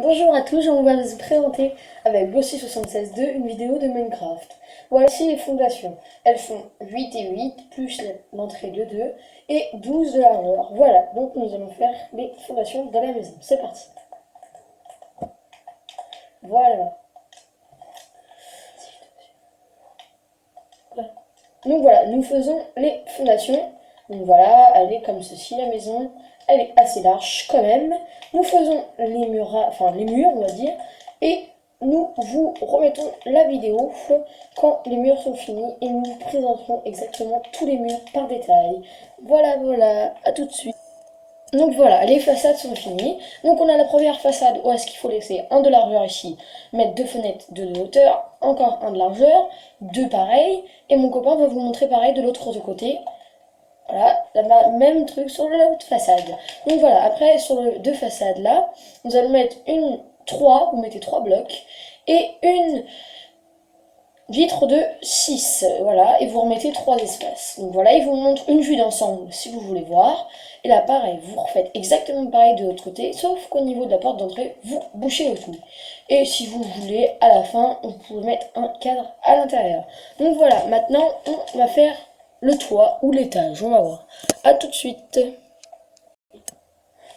Bonjour à tous, on va vous présenter avec Glossy76.2 une vidéo de Minecraft. Voici les fondations. Elles font 8 et 8, plus l'entrée de 2 et 12 de largeur. Voilà, donc nous allons faire les fondations de la maison. C'est parti. Voilà. Donc voilà, nous faisons les fondations. Donc voilà, elle est comme ceci, la maison. Elle est assez large quand même. Nous faisons les murs, on va dire. Et nous vous remettons la vidéo quand les murs sont finis. Et nous vous présenterons exactement tous les murs par détail. Voilà, à tout de suite. Donc voilà, les façades sont finies. Donc on a la première façade où est-ce qu'il faut laisser un de largeur ici, mettre deux fenêtres de hauteur, encore un de largeur, deux pareils, et mon copain va vous montrer pareil de l'autre côté. Voilà, même truc sur l'autre façade. Donc voilà, après sur les deux façades là, nous allons mettre vous mettez 3 blocs, et une vitre de 6, voilà, et vous remettez 3 espaces. Donc voilà, il vous montre une vue d'ensemble si vous voulez voir. Et là, pareil, vous refaites exactement pareil de l'autre côté, sauf qu'au niveau de la porte d'entrée, vous bouchez le tout. Et si vous voulez, à la fin, vous pouvez mettre un cadre à l'intérieur. Donc voilà, maintenant, on va faire le toit ou l'étage, on va voir. A tout de suite.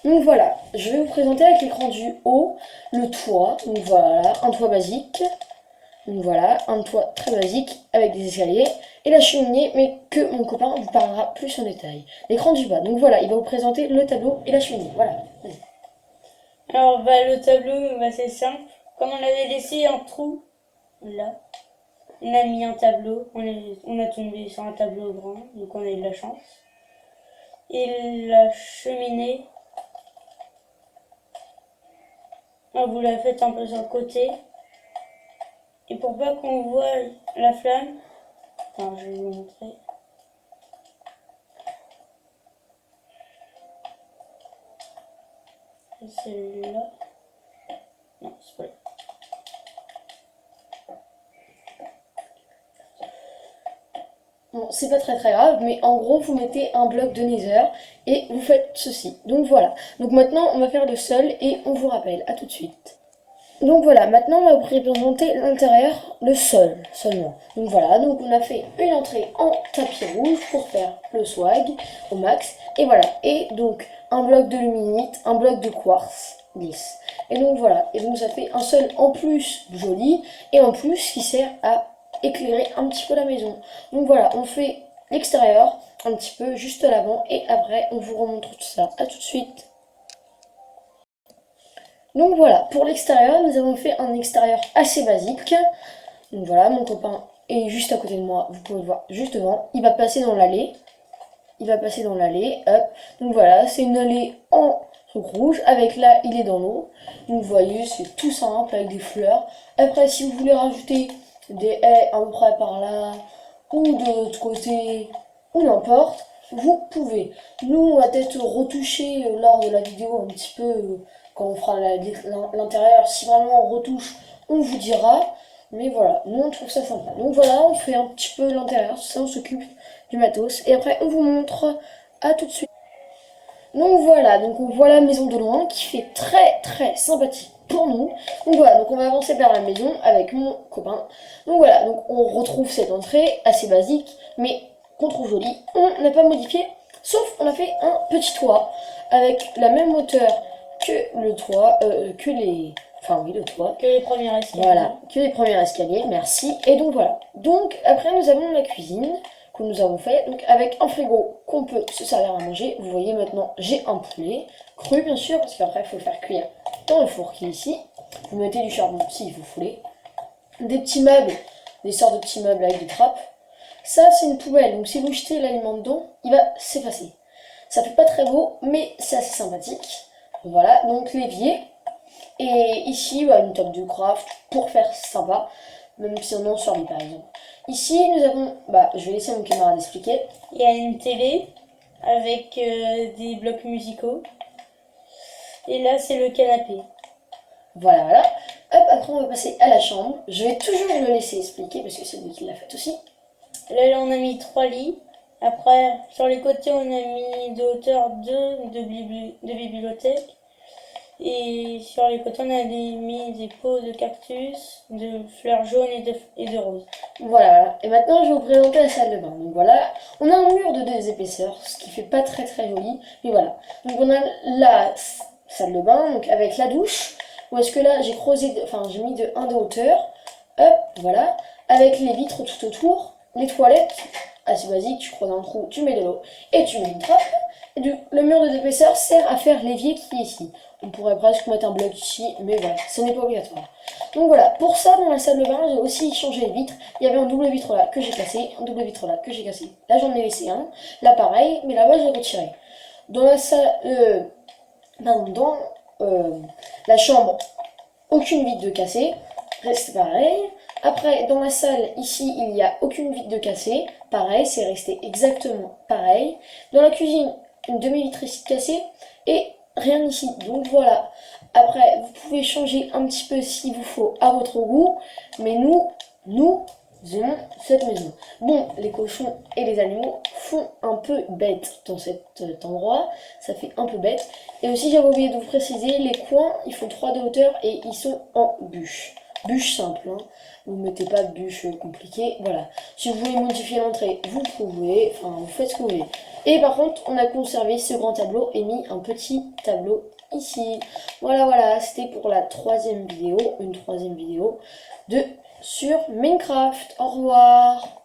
Donc voilà, je vais vous présenter avec l'écran du haut le toit. Donc voilà, un toit basique. Donc voilà, un toit très basique avec des escaliers et la cheminée, mais que mon copain vous parlera plus en détail. L'écran du bas, donc voilà, il va vous présenter le tableau et la cheminée, voilà. Alors, le tableau, c'est simple. Comme on avait laissé un trou, là, on a mis un tableau. On a tombé sur un tableau grand, donc on a eu de la chance. Et la cheminée, vous la faites un peu sur le côté. Et pour pas qu'on voit la flamme, je vais vous montrer. Celle-là. Non, c'est pas là. Bon, c'est pas très grave, mais en gros, vous mettez un bloc de nether et vous faites ceci. Donc voilà. Donc maintenant, on va faire le sol et on vous rappelle. À tout de suite. Donc voilà, maintenant on va vous représenter l'intérieur, le sol seulement. Donc voilà, donc on a fait une entrée en tapis rouge pour faire le swag au max. Et voilà, et donc un bloc de luminite, un bloc de quartz lisse. Et donc voilà, et donc ça fait un sol en plus joli et en plus qui sert à éclairer un petit peu la maison. Donc voilà, on fait l'extérieur un petit peu juste à l'avant et après on vous remontre tout ça. À tout de suite. Donc voilà, pour l'extérieur, nous avons fait un extérieur assez basique. Donc voilà, mon copain est juste à côté de moi, vous pouvez le voir juste devant. Il va passer dans l'allée. Hop. Donc voilà, c'est une allée en truc rouge, avec là, il est dans l'eau. Donc vous voyez, c'est tout simple, avec des fleurs. Après, si vous voulez rajouter des haies à peu près par là, ou de l'autre côté, ou n'importe, vous pouvez. Nous, on va peut-être retoucher lors de la vidéo un petit peu quand on fera l'intérieur. Si vraiment on retouche, on vous dira. Mais voilà, nous on trouve ça sympa. Donc voilà, on fait un petit peu l'intérieur, ça on s'occupe du matos. Et après on vous montre. À tout de suite. Donc voilà, donc on voit la maison de loin qui fait très sympathique pour nous. Donc voilà, donc on va avancer vers la maison avec mon copain. Donc voilà, donc on retrouve cette entrée assez basique, mais qu'on trouve jolie. On n'a pas modifié, sauf on a fait un petit toit avec la même hauteur que le toit, que les... Enfin oui, le toit. Que les premiers escaliers. Voilà, que les premiers escaliers, merci. Et donc voilà. Donc après nous avons la cuisine que nous avons fait, donc avec un frigo qu'on peut se servir à manger. Vous voyez maintenant, j'ai un poulet, cru bien sûr, parce qu'après il faut le faire cuire dans le four qui est ici. Vous mettez du charbon si vous voulez. Des petits meubles, des sortes de petits meubles avec des trappes. Ça c'est une poubelle, donc si vous jetez l'aliment dedans, il va s'effacer. Ça fait pas très beau, mais c'est assez sympathique. Voilà, donc l'évier. Et ici, une table de craft pour faire sympa, même si on en survit par exemple. Ici, nous avons, je vais laisser mon camarade expliquer. Il y a une télé avec des blocs musicaux. Et là, c'est le canapé. Voilà. Hop, après on va passer à la chambre. Je vais toujours le laisser expliquer parce que c'est lui qui l'a fait aussi. Là, on a mis 3 lits. Après, sur les côtés, on a mis de hauteur 2 de bibliothèque. Et sur les côtés, on a mis des pots de cactus, de fleurs jaunes et de roses. Voilà. Et maintenant, je vais vous présenter la salle de bain. Donc voilà, on a un mur de 2 épaisseurs, ce qui fait pas très très joli. Mais voilà. Donc on a la salle de bain, donc avec la douche. Où est-ce que là, j'ai creusé, enfin j'ai mis de 1 de hauteur. Hop, voilà. Avec les vitres tout autour. Les toilettes, assez basique, tu creuses un trou, tu mets de l'eau et tu mets une trappe. Et le mur de épaisseur sert à faire l'évier qui est ici. On pourrait presque mettre un bloc ici, mais voilà, ce n'est pas obligatoire. Donc voilà, pour ça, dans la salle de bain, j'ai aussi changé les vitres. Il y avait un double vitre là que j'ai cassé, un double vitre là que j'ai cassé. Là, j'en ai laissé un. Là, pareil, mais là-bas, je l'ai retiré. Dans la salle, dans la chambre, aucune vitre de cassée, reste pareil. Après, dans la salle, ici, il n'y a aucune vitre de cassée. Pareil, c'est resté exactement pareil. Dans la cuisine, une demi-vitre ici cassée et rien ici. Donc voilà. Après, vous pouvez changer un petit peu s'il vous faut à votre goût. Mais nous aimons cette maison. Bon, les cochons et les animaux font un peu bête dans cet endroit. Ça fait un peu bête. Et aussi, j'avais oublié de vous préciser, les coins, ils font 3 de hauteur et ils sont en bûche. Bûche simple, hein. Vous ne mettez pas de bûche compliquée, voilà. Si vous voulez modifier l'entrée, vous pouvez, enfin vous faites ce que vous voulez. Et par contre, on a conservé ce grand tableau et mis un petit tableau ici. Voilà, c'était pour la troisième vidéo, une troisième vidéo sur Minecraft. Au revoir.